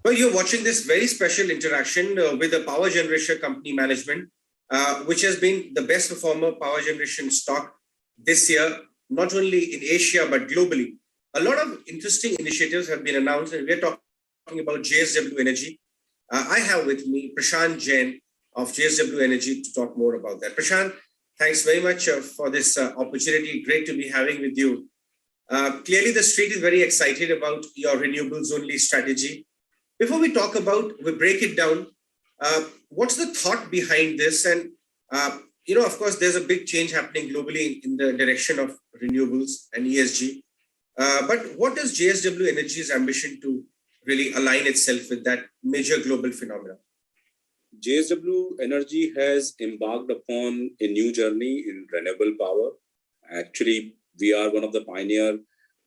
Well, you're watching this very special interaction with the power generation company management, which has been the best performer power generation stock this year, not only in Asia, but globally. A lot of interesting initiatives have been announced, and we're talking about JSW Energy. I have with me Prashant Jain of JSW Energy to talk more about that. Prashant, thanks very much for this opportunity. Great to be having with you. Clearly, the street is very excited about your renewables only strategy. Before we break it down, what's the thought behind this? And, of course, there's a big change happening globally in the direction of renewables and ESG. But what is JSW Energy's ambition to really align itself with that major global phenomenon? JSW Energy has embarked upon a new journey in renewable power. Actually, we are one of the pioneers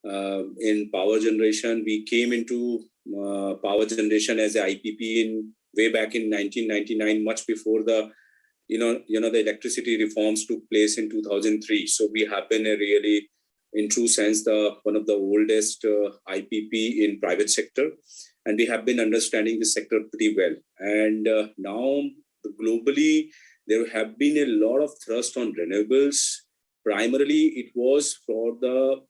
in power generation. We came into power generation as a IPP way back in 1999, much before the electricity reforms took place in 2003. So we have been in true sense, one of the oldest IPP in private sector, and we have been understanding the sector pretty well. And now globally, there have been a lot of thrust on renewables. Primarily, it was for the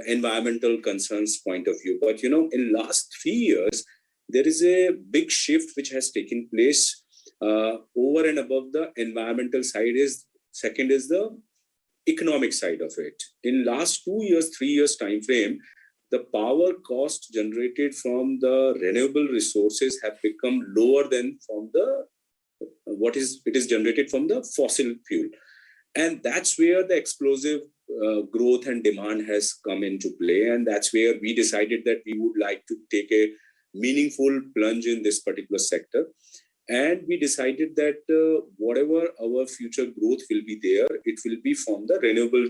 environmental concerns point of view. But, in last 3 years, there is a big shift which has taken place over and above the environmental side. Second is the economic side of it. In last 2 years, 3 years time frame, the power cost generated from the renewable resources have become lower than from it is generated from the fossil fuel. And that's where the explosive growth and demand has come into play. And that's where we decided that we would like to take a meaningful plunge in this particular sector. And we decided that whatever our future growth will be there, it will be from the renewable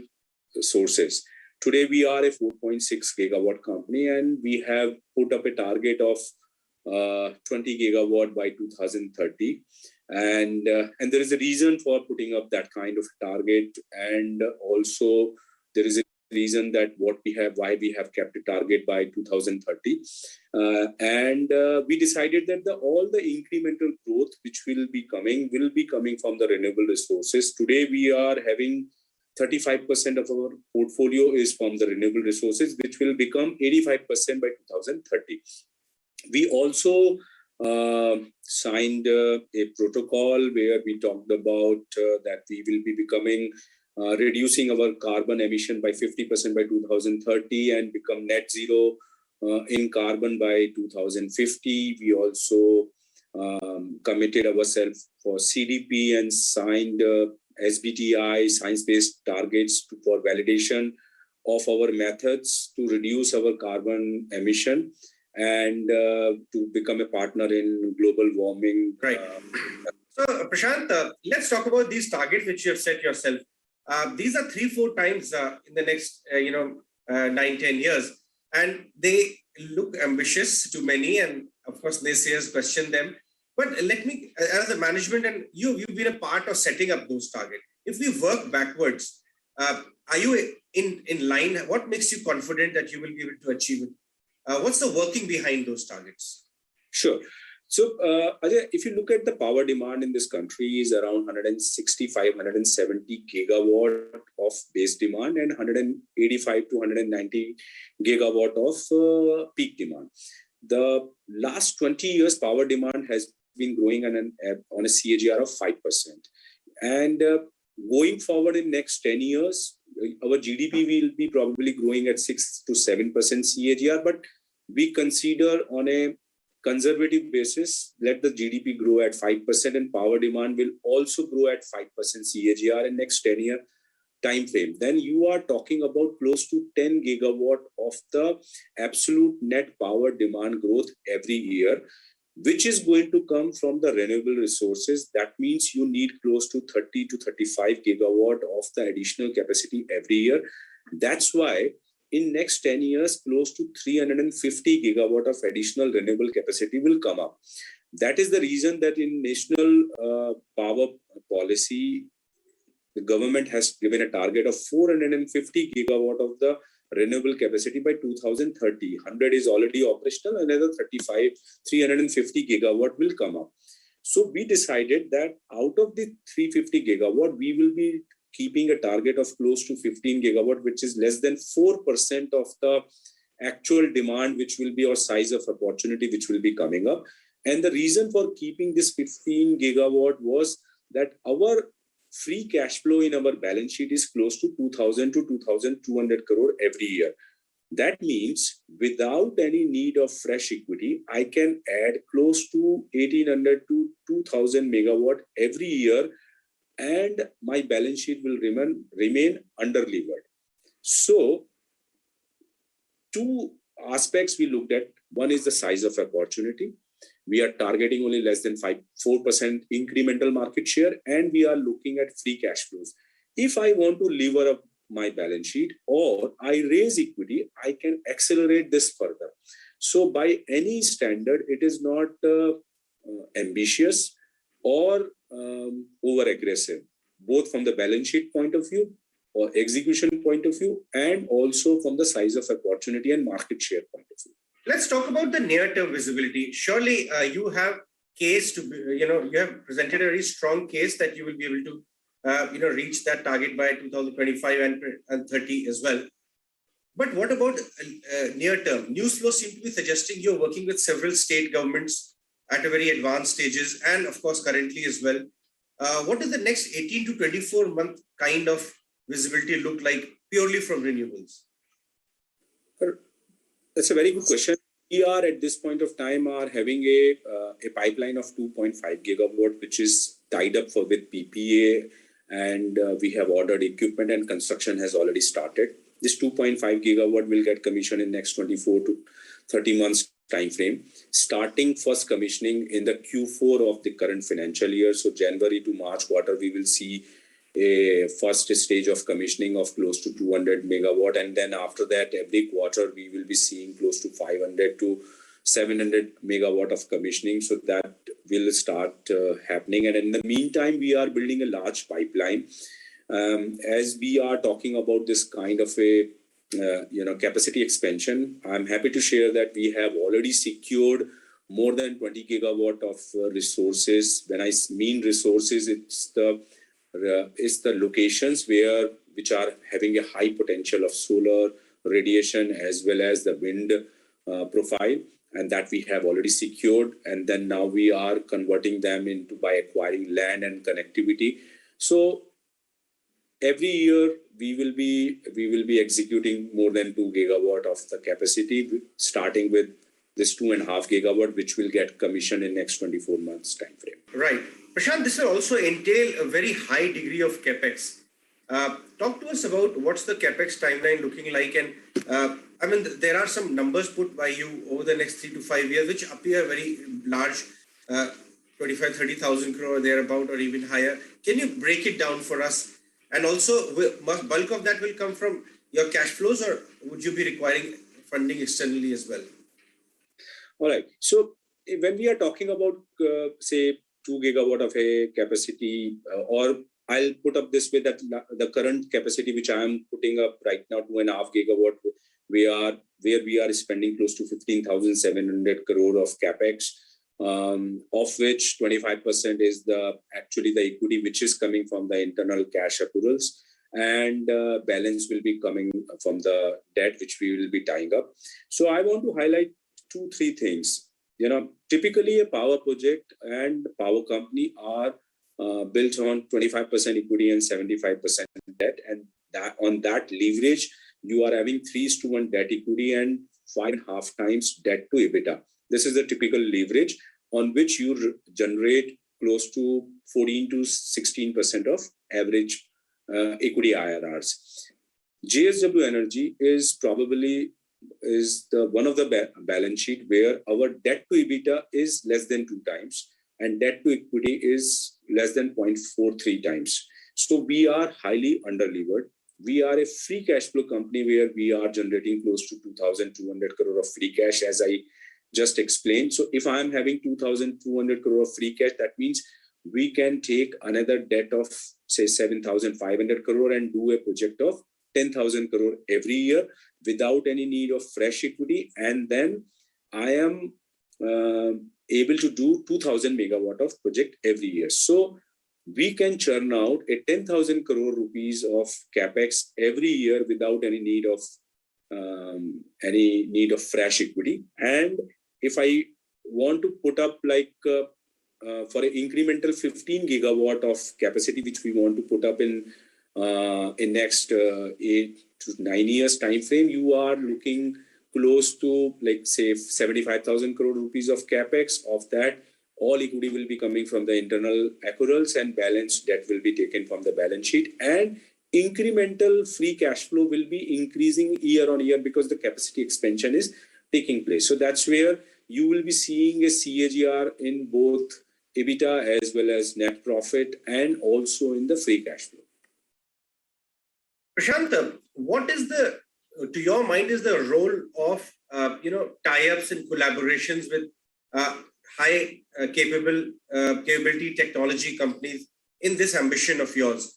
sources. Today, we are a 4.6 gigawatt company, and we have put up a target of 20 gigawatt by 2030. And there is a reason for putting up that kind of target. And also, there is a reason that why we have kept a target by 2030. And we decided that all the incremental growth which will be coming from the renewable resources. Today, we are having 35% of our portfolio is from the renewable resources, which will become 85% by 2030. We also signed a protocol where we talked about that we will be becoming reducing our carbon emission by 50% by 2030 and become net zero in carbon by 2050. We also committed ourselves for CDP and signed SBTi, science-based targets for validation of our methods to reduce our carbon emission and to become a partner in global warming. Right. So, Prashant, let's talk about these targets which you have set yourself. These are 3-4 times in the next, 9-10 years, and they look ambitious to many, and of course, naysayers question them. But let me, as a management, and you've been a part of setting up those targets. If we work backwards, are you in line? What makes you confident that you will be able to achieve it? What's the working behind those targets? Sure. So, Ajay, if you look at the power demand in this country is around 165, 170 gigawatt of base demand and 185 to 190 gigawatt of peak demand. The last 20 years, power demand has been growing on a CAGR of 5%. And going forward in next 10 years, our GDP will be probably growing at 6 to 7% CAGR, but we consider on a conservative basis, let the GDP grow at 5% and power demand will also grow at 5% CAGR in next 10-year time frame. Then you are talking about close to 10 gigawatt of the absolute net power demand growth every year, which is going to come from the renewable resources. That means you need close to 30 to 35 gigawatt of the additional capacity every year. That's why in next 10 years, close to 350 gigawatt of additional renewable capacity will come up. That is the reason that in national power policy, the government has given a target of 450 gigawatt of the renewable capacity by 2030. 100 is already operational, another 350 gigawatt will come up. So we decided that out of the 350 gigawatt, we will be keeping a target of close to 15 gigawatt, which is less than 4% of the actual demand, which will be our size of opportunity, which will be coming up. And the reason for keeping this 15 gigawatt was that our free cash flow in our balance sheet is close to 2,000 to 2,200 crore every year. That means without any need of fresh equity, I can add close to 1,800 to 2,000 megawatt every year, and my balance sheet will remain under-levered. So, two aspects we looked at. One is the size of opportunity. We are targeting only less than 4% incremental market share, and we are looking at free cash flows. If I want to lever up my balance sheet or I raise equity, I can accelerate this further. So by any standard, it is not ambitious or over-aggressive, both from the balance sheet point of view or execution point of view, and also from the size of opportunity and market share point of view. Let's talk about the near-term visibility. Surely you have you have presented a very strong case that you will be able to, reach that target by 2025 and 30 as well. But what about near-term? News flow seem to be suggesting you're working with several state governments at a very advanced stages, and of course currently as well. What does the next 18 to 24 month kind of visibility look like purely from renewables? That's a very good question. We are at this point of time are having a pipeline of 2.5 gigawatt, which is tied up with PPA, and we have ordered equipment and construction has already started. This 2.5 gigawatt will get commissioned in next 24 to 30 months time frame, starting first commissioning in the Q4 of the current financial year. So January to March quarter, we will see a first stage of commissioning of close to 200 megawatt, and then after that every quarter we will be seeing close to 500 to 700 megawatt of commissioning. So that will start happening, and in the meantime we are building a large pipeline. As we are talking about this kind of a capacity expansion, I'm happy to share that we have already secured more than 20 gigawatt of resources. When I mean resources, it's the locations which are having a high potential of solar radiation as well as the wind profile, and that we have already secured, and then now we are converting them into by acquiring land and connectivity. So every year we will be executing more than 2 gigawatt of the capacity, starting with this 2.5 gigawatt, which will get commissioned in next 24 months time frame. Right. Prashant, this will also entail a very high degree of capex. Talk to us about what's the capex timeline looking like, and there are some numbers put by you over the next 3 to 5 years, which appear very large, 25-30,000 crore thereabout, or even higher. Can you break it down for us? And also, bulk of that will come from your cash flows, or would you be requiring funding externally as well? All right. So when we are talking about, say, 2 gigawatt of a capacity, or I'll put up this way, that the current capacity which I am putting up right now, 2.5 gigawatt, where we are spending close to 15,700 crore of capex, of which 25% is actually the equity which is coming from the internal cash accruals, and balance will be coming from the debt which we will be tying up. So I want to highlight 2-3 things. Typically a power project and power company are built on 25% equity and 75% debt, and that on that leverage you are having 3:1 debt equity and 5.5 times debt to EBITDA. This is the typical leverage on which you generate close to 14 to 16% of average equity IRRs. JSW Energy is probably one of the balance sheet where our debt to EBITDA is less than 2 times and debt to equity is less than 0.43 times. So we are highly underlevered. We are a free cash flow company where we are generating close to 2,200 crore of free cash, as I just explained. So if I am having 2,200 crore of free cash, that means we can take another debt of say 7,500 crore and do a project of 10,000 crore every year. without any need of fresh equity, and then I am able to do 2000 megawatt of project every year. So we can churn out a 10,000 crore rupees of capex every year without any need of fresh equity. And if I want to put up for an incremental 15 gigawatt of capacity, which we want to put up in next 8 to 9 years time frame, you are looking close to say 75,000 crore rupees of capex. Of that, all equity will be coming from the internal accruals and balance debt will be taken from the balance sheet, and incremental free cash flow will be increasing year on year because the capacity expansion is taking place. So that's where you will be seeing a CAGR in both EBITDA as well as net profit and also in the free cash flow. Prashant, what is to your mind, is the role of tie-ups and collaborations with high capability technology companies in this ambition of yours?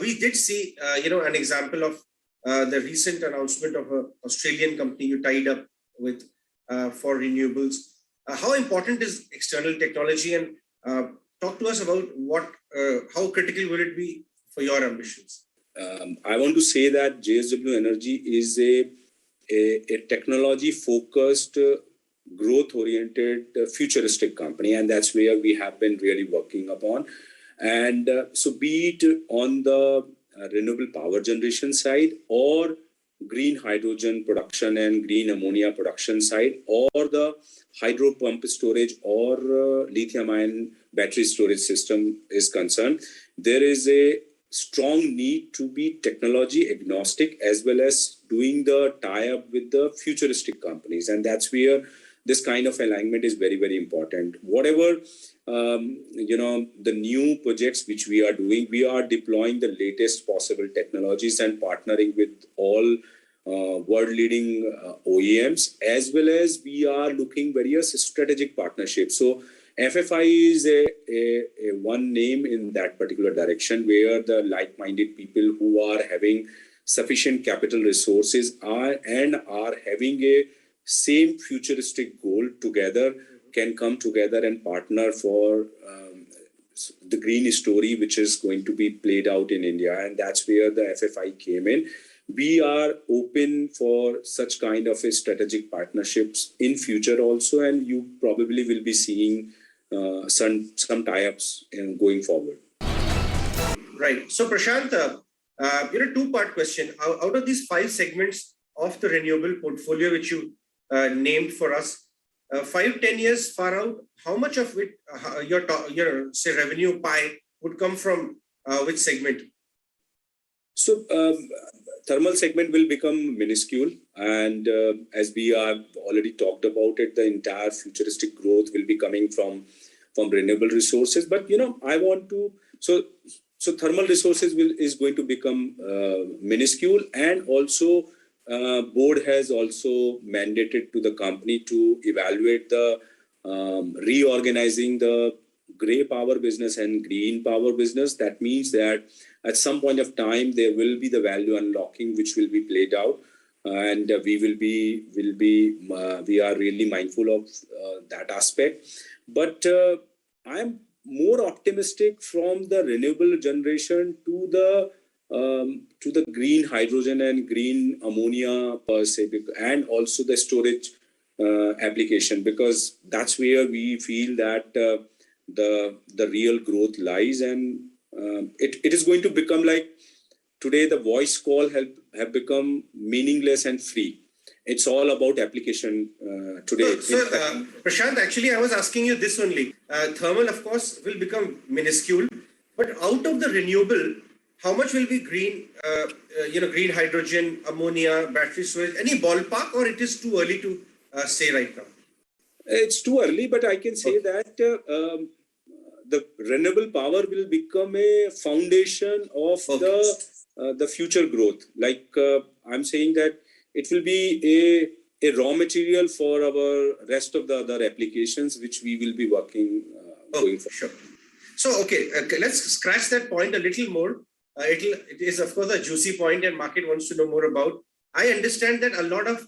We did see an example of the recent announcement of an Australian company you tied up with for renewables. How important is external technology, and talk to us about how critical will it be for your ambitions? I want to say that JSW Energy is a technology-focused, growth-oriented, futuristic company, and that's where we have been really working upon. And so be it on the renewable power generation side, or green hydrogen production and green ammonia production side, or the hydro pump storage or lithium-ion battery storage system is concerned, there is a strong need to be technology agnostic as well as doing the tie-up with the futuristic companies. And that's where this kind of alignment is very, very important. Whatever, the new projects which we are doing, we are deploying the latest possible technologies and partnering with all world-leading OEMs, as well as we are looking various strategic partnerships. So FFI is a one name in that particular direction, where the like-minded people who are having sufficient capital resources are having a same futuristic goal together can come together and partner for the green story, which is going to be played out in India. And that's where the FFI came in. We are open for such kind of a strategic partnerships in future also, and you probably will be seeing some tie-ups going forward. Right. So Prashant, two-part question. Out of these 5 segments of the renewable portfolio which you named for us, 5-10 years far out, how much of it your say revenue pie would come from which segment? So thermal segment will become minuscule, and as we have already talked about it, the entire futuristic growth will be coming from renewable resources. But I want to so thermal resources is going to become minuscule, and also board has also mandated to the company to evaluate the reorganizing the grey power business and green power business. That means that at some point of time there will be the value unlocking which will be played out, and we are really mindful of that aspect. But I'm more optimistic from the renewable generation to the green hydrogen and green ammonia per se, and also the storage application, because that's where we feel that the real growth lies. And it is going to become like today the voice call have become meaningless and free. It's all about application today. So, Prashant, actually, I was asking you this only. Thermal, of course, will become minuscule, but out of the renewable, how much will be green, green hydrogen, ammonia, battery storage? Any ballpark, or it is too early to say right now? It's too early, but I can say that the renewable power will become a foundation of the future growth. Like I'm saying that it will be a raw material for our rest of the other applications which we will be working going forward. Sure. So, okay, let's scratch that point a little more. It is, of course, a juicy point and market wants to know more about. I understand that a lot of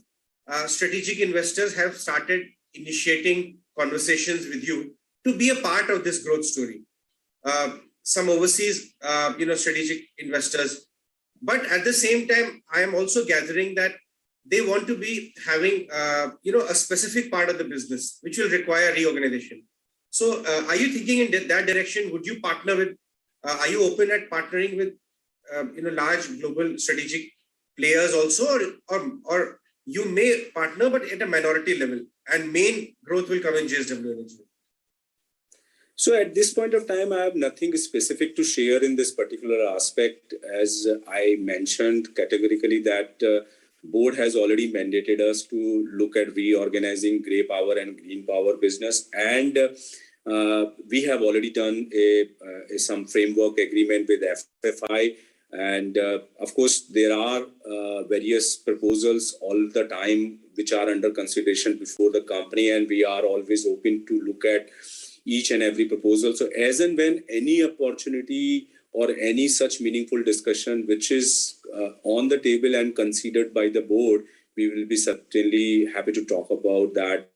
strategic investors have started initiating conversations with you to be a part of this growth story. Some overseas, strategic investors, but at the same time, I am also gathering that they want to be having, a specific part of the business which will require reorganization. So, are you thinking in that direction? Would you partner with? Are you open at partnering with, large global strategic players also, or you may partner but at a minority level, and main growth will come in JSW Energy? So at this point of time, I have nothing specific to share in this particular aspect. As I mentioned categorically that board has already mandated us to look at reorganizing grey power and green power business, and we have already done some framework agreement with FFI. And of course, there are various proposals all the time which are under consideration before the company, and we are always open to look at each and every proposal. So as and when any opportunity or any such meaningful discussion which is on the table and considered by the board, we will be certainly happy to talk about that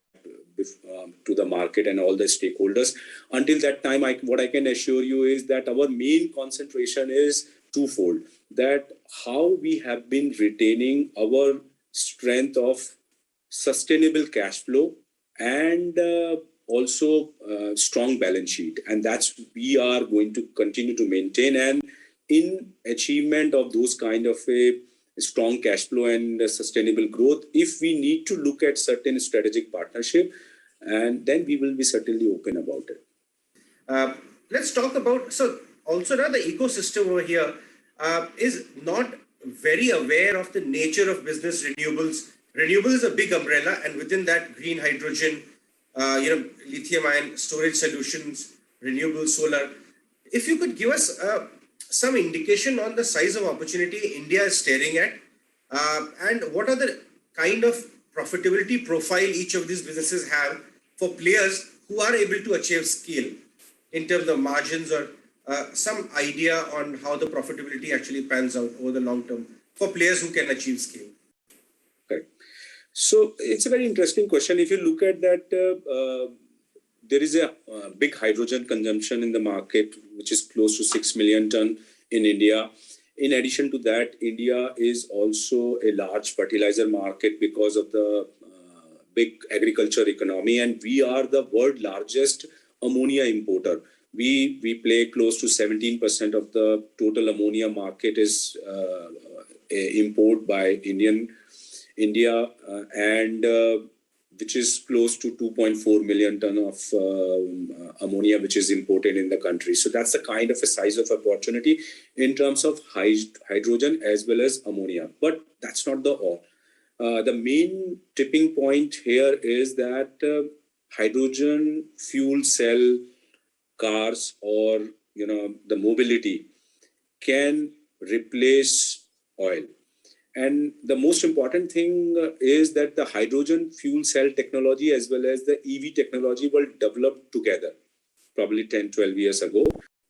to the market and all the stakeholders. Until that time, what I can assure you is that our main concentration is twofold. That how we have been retaining our strength of sustainable cash flow and also strong balance sheet, and that's we are going to continue to maintain. And in achievement of those kind of a strong cash flow and sustainable growth, if we need to look at certain strategic partnership, and then we will be certainly open about it. Let's talk about, so also now the ecosystem over here is not very aware of the nature of business renewables. Renewable is a big umbrella, and within that, green hydrogen, lithium-ion storage solutions, renewable solar. If you could give us some indication on the size of opportunity India is staring at, and what are the kind of profitability profile each of these businesses have for players who are able to achieve scale in terms of margins, or some idea on how the profitability actually pans out over the long term for players who can achieve scale. Okay. So it's a very interesting question. If you look at that, there is a big hydrogen consumption in the market, which is close to 6 million ton in India. In addition to that, India is also a large fertilizer market because of the big agriculture economy, and we are the world largest ammonia importer. We play close to 17% of the total ammonia market is import by India, and which is close to 2.4 million ton of ammonia which is imported in the country. So that's the kind of a size of opportunity in terms of hydrogen as well as ammonia. But that's not the all. The main tipping point here is that hydrogen fuel cell cars, or the mobility, can replace oil. And the most important thing is that the hydrogen fuel cell technology as well as the EV technology were developed together, probably 10, 12 years ago,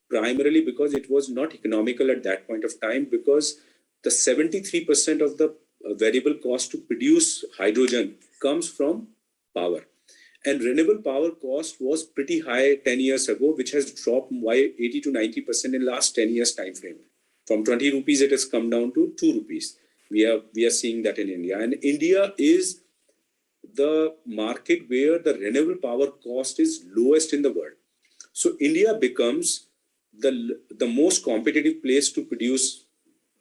primarily because it was not economical at that point of time, because the 73% of the variable cost to produce hydrogen comes from power. And renewable power cost was pretty high 10 years ago, which has dropped by 80 to 90% in last 10 years time frame. From 20 rupees, it has come down to 2 rupees. We are seeing that in India. And India is the market where the renewable power cost is lowest in the world. So India becomes the most competitive place to produce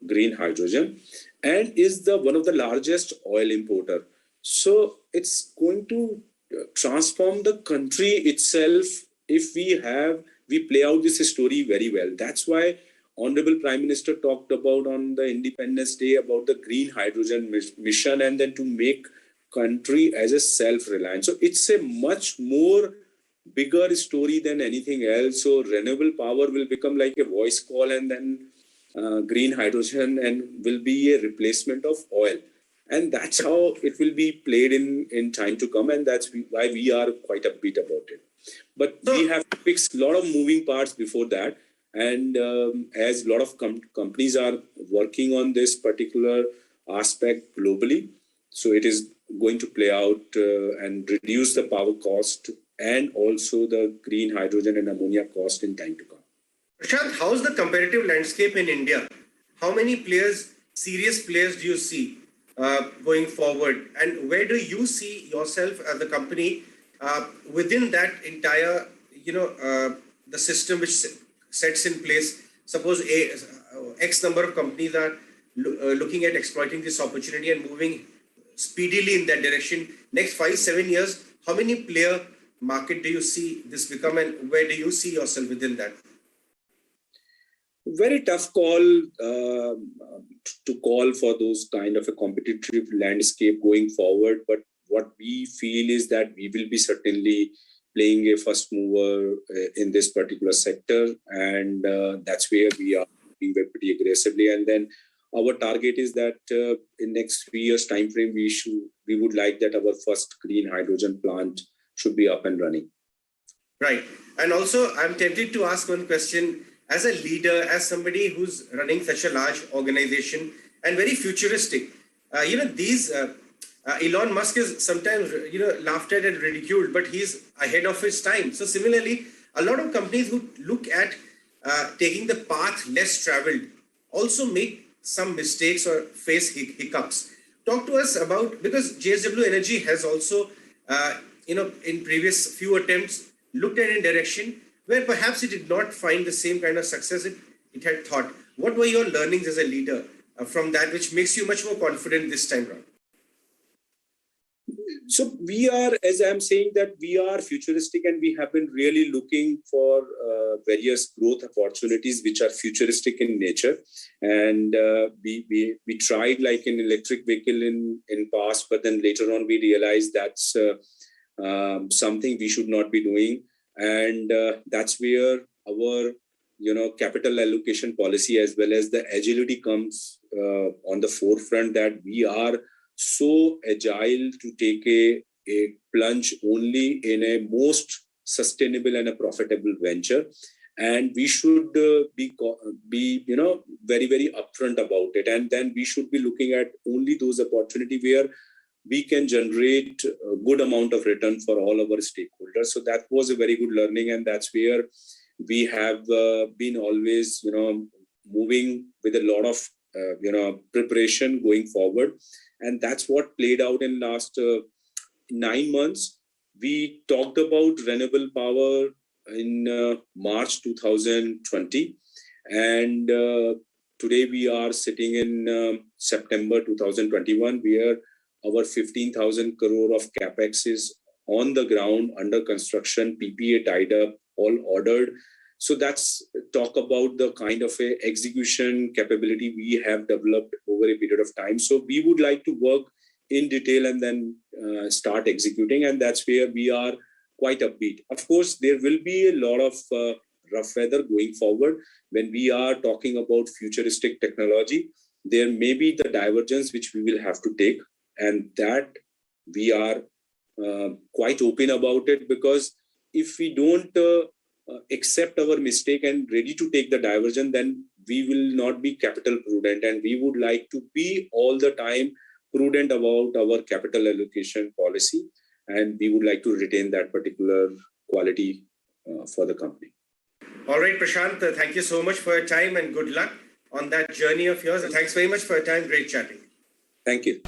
green hydrogen, and is one of the largest oil importer. So it's going to transform the country itself if we play out this story very well. That's why Honorable Prime Minister talked about on the Independence Day about the green hydrogen mission, and then to make country as a self-reliant. So it's a much more bigger story than anything else. So renewable power will become like a voice call, and then green hydrogen and will be a replacement of oil. And that's how it will be played in time to come, and that's why we are quite upbeat about it. But we have to fix a lot of moving parts before that. And as a lot of companies are working on this particular aspect globally. So it is going to play out and reduce the power cost and also the green hydrogen and ammonia cost in time to come. Prashant, how's the competitive landscape in India? How many players, serious players, do you see going forward? And where do you see yourself as a company within that entire, the system which sets in place? Suppose X number of companies are looking at exploiting this opportunity and moving speedily in that direction. Next 5-7 years, how many player market do you see this become, and where do you see yourself within that? Very tough call to call for those kind of a competitive landscape going forward. But what we feel is that we will be certainly playing a first mover in this particular sector, and that's where we are being pretty aggressively. And then our target is that in next 3 years time frame, we would like that our first green hydrogen plant should be up and running. Right. And also, I'm tempted to ask one question. As a leader, as somebody who's running such a large organization and very futuristic, Elon Musk is sometimes, laughed at and ridiculed, but he's ahead of his time. So similarly, a lot of companies who look at taking the path less traveled also make some mistakes or face hiccups. Talk to us about, because JSW Energy has also, in previous few attempts, looked at a direction where perhaps it did not find the same kind of success it had thought. What were your learnings as a leader from that, which makes you much more confident this time around? So we are, as I'm saying, that we are futuristic, and we have been really looking for various growth opportunities which are futuristic in nature. And we tried like an electric vehicle in past, but then later on we realized that's something we should not be doing. And that's where our capital allocation policy as well as the agility comes on the forefront, that we are so agile to take a plunge only in a most sustainable and a profitable venture, and we should be very, very upfront about it. And then we should be looking at only those opportunities where we can generate a good amount of return for all our stakeholders. So that was a very good learning, and that's where we have been always, moving with a lot of, preparation going forward. And that's what played out in last 9 months. We talked about renewable power in March 2020, and today we are sitting in September 2021, where our 15,000 crore of capex is on the ground, under construction, PPA tied up, all ordered. So that's talk about the kind of a execution capability we have developed over a period of time. So we would like to work in detail and then start executing, and that's where we are quite upbeat. Of course, there will be a lot of rough weather going forward. When we are talking about futuristic technology, there may be the divergence which we will have to take, and that we are quite open about it, because if we don't accept our mistake and ready to take the diversion, then we will not be capital prudent, and we would like to be all the time prudent about our capital allocation policy, and we would like to retain that particular quality for the company. All right, Prashant, thank you so much for your time and good luck on that journey of yours. And thanks very much for your time. Great chatting. Thank you.